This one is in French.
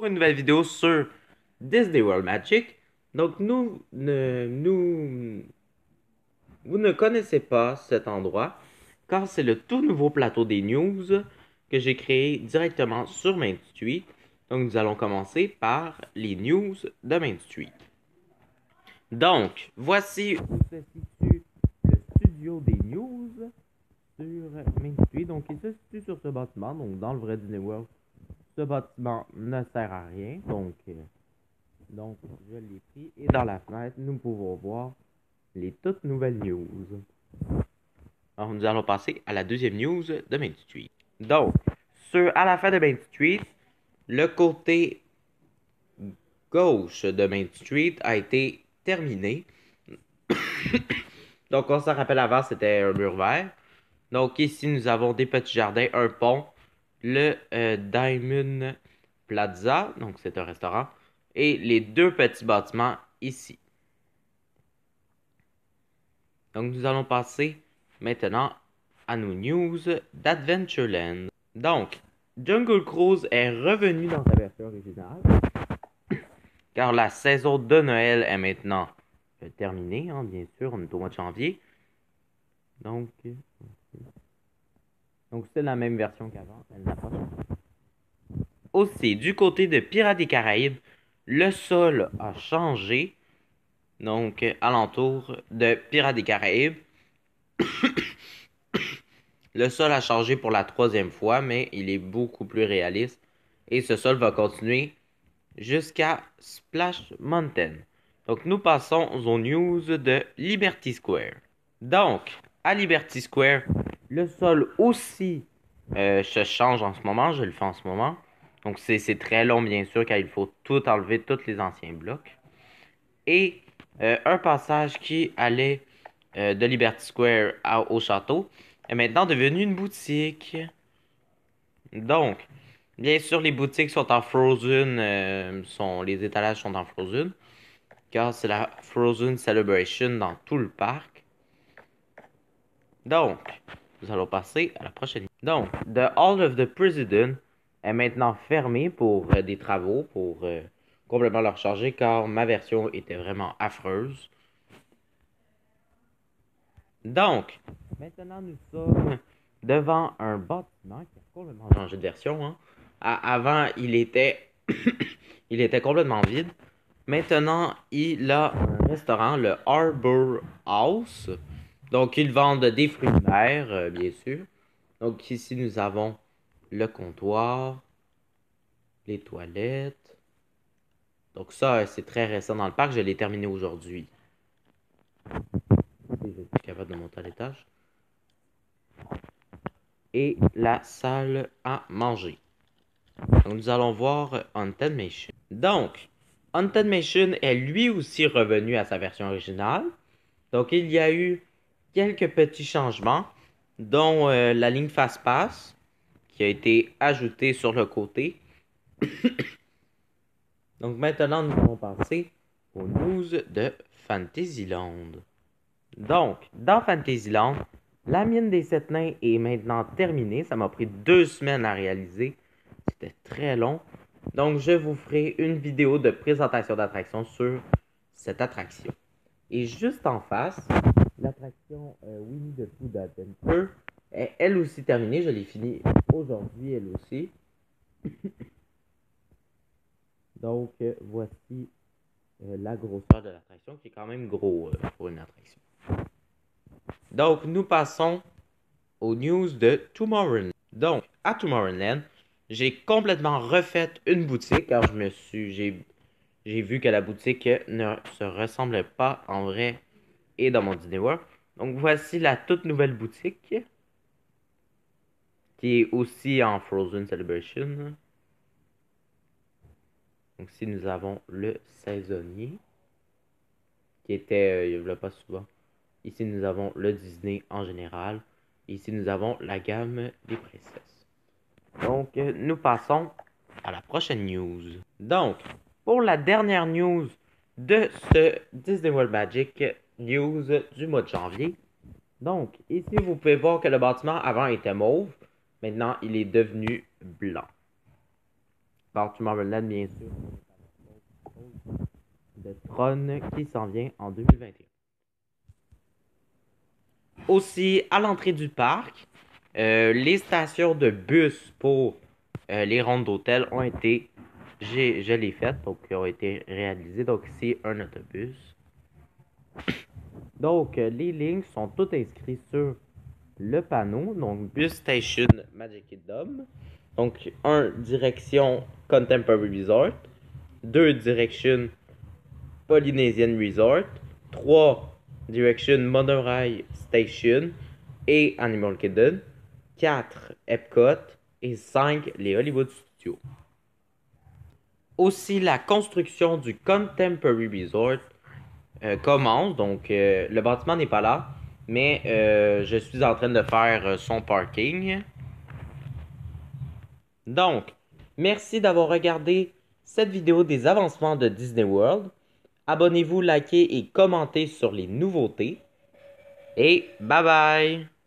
Pour une nouvelle vidéo sur Disney World Magic. Donc vous ne connaissez pas cet endroit car c'est le tout nouveau plateau des news que j'ai créé directement sur Main Street. Donc nous allons commencer par les news de Main Street. Donc voici où se situe le studio des news sur Main Street. Donc il se situe sur ce bâtiment, donc dans le vrai Disney World. Ce bâtiment ne sert à rien, donc je l'ai pris et dans la fenêtre, nous pouvons voir les toutes nouvelles news. Alors nous allons passer à la deuxième news de Main Street. Donc, à la fin de Main Street, le côté gauche de Main Street a été terminé. Donc on se rappelle avant, c'était un mur vert. Donc ici, nous avons des petits jardins, un pont, le Diamond Plaza, donc c'est un restaurant, et les deux petits bâtiments ici. Donc nous allons passer maintenant à nos news d'Adventureland. Donc, Jungle Cruise est revenu dans sa version originale, car la saison de Noël est maintenant terminée, hein, bien sûr, on est au mois de janvier. Donc c'est la même version qu'avant, elle n'a pas changé. Aussi, du côté de Pirates des Caraïbes, le sol a changé. Donc, alentour de Pirates des Caraïbes, le sol a changé pour la troisième fois, mais il est beaucoup plus réaliste. Et ce sol va continuer jusqu'à Splash Mountain. Donc, nous passons aux news de Liberty Square. Donc, à Liberty Square, le sol aussi se change en ce moment. Je le fais en ce moment. Donc, c'est très long, bien sûr, car il faut tout enlever, tous les anciens blocs. Et un passage qui allait de Liberty Square au château est maintenant devenu une boutique. Donc, bien sûr, les boutiques sont en Frozen, les étalages sont en Frozen, car c'est la Frozen Celebration dans tout le parc. Donc, nous allons passer à la prochaine. Donc, The Hall of the President est maintenant fermé pour des travaux, pour complètement le recharger, car ma version était vraiment affreuse. Donc, maintenant nous sommes devant un bâtiment qui a complètement changé de version. Hein. Avant, il était complètement vide. Maintenant, il a un restaurant, le Harbor House. Donc, ils vendent des fruits de mer, bien sûr. Donc, ici, nous avons le comptoir, les toilettes. Donc, ça, c'est très récent dans le parc. Je l'ai terminé aujourd'hui. Je suis capable de monter à l'étage. Et la salle à manger. Donc, nous allons voir Haunted Mansion. Donc, Haunted Mansion est lui aussi revenu à sa version originale. Donc, il y a eu quelques petits changements, dont la ligne Fast Pass qui a été ajoutée sur le côté. Donc, maintenant, nous allons passer aux news de Fantasyland. Donc, dans Fantasyland, la mine des 7 nains est maintenant terminée. Ça m'a pris 2 semaines à réaliser. C'était très long. Donc, je vous ferai une vidéo de présentation d'attraction sur cette attraction. Et juste en face, l'attraction Winnie the Pooh Adventure est elle aussi terminée. Je l'ai finie aujourd'hui, elle aussi. Donc, voici la grosseur de l'attraction, qui est quand même gros pour une attraction. Donc, nous passons aux news de Tomorrowland. Donc, à Tomorrowland, j'ai complètement refait une boutique car j'ai vu que la boutique ne se ressemblait pas en vrai et dans mon Disney World. Donc, voici la toute nouvelle boutique qui est aussi en Frozen Celebration. Donc, ici, nous avons le saisonnier qui était, il ne pas souvent. Ici, nous avons le Disney en général. Ici, nous avons la gamme des princesses. Donc, nous passons à la prochaine news. Donc, pour la dernière news de ce Disney World Magic news du mois de janvier. Donc, ici, vous pouvez voir que le bâtiment avant était mauve. Maintenant, il est devenu blanc. par Tomorrowland, bien sûr, de Tron qui s'en vient en 2021. Aussi, à l'entrée du parc, les stations de bus pour les rondes d'hôtel ont été, je l'ai faites, donc ont été réalisées. Donc ici, un autobus. Donc, les lignes sont toutes inscrites sur le panneau. Donc, Bus Station Magic Kingdom. Donc, 1, direction Contemporary Resort. 2, direction Polynesian Resort. 3, direction Monorail Station et Animal Kingdom. 4, Epcot. Et 5, les Hollywood Studios. Aussi, la construction du Contemporary Resort commence. Donc, le bâtiment n'est pas là, mais je suis en train de faire son parking. Donc, merci d'avoir regardé cette vidéo des avancements de Disney World. Abonnez-vous, likez et commentez sur les nouveautés. Et bye bye!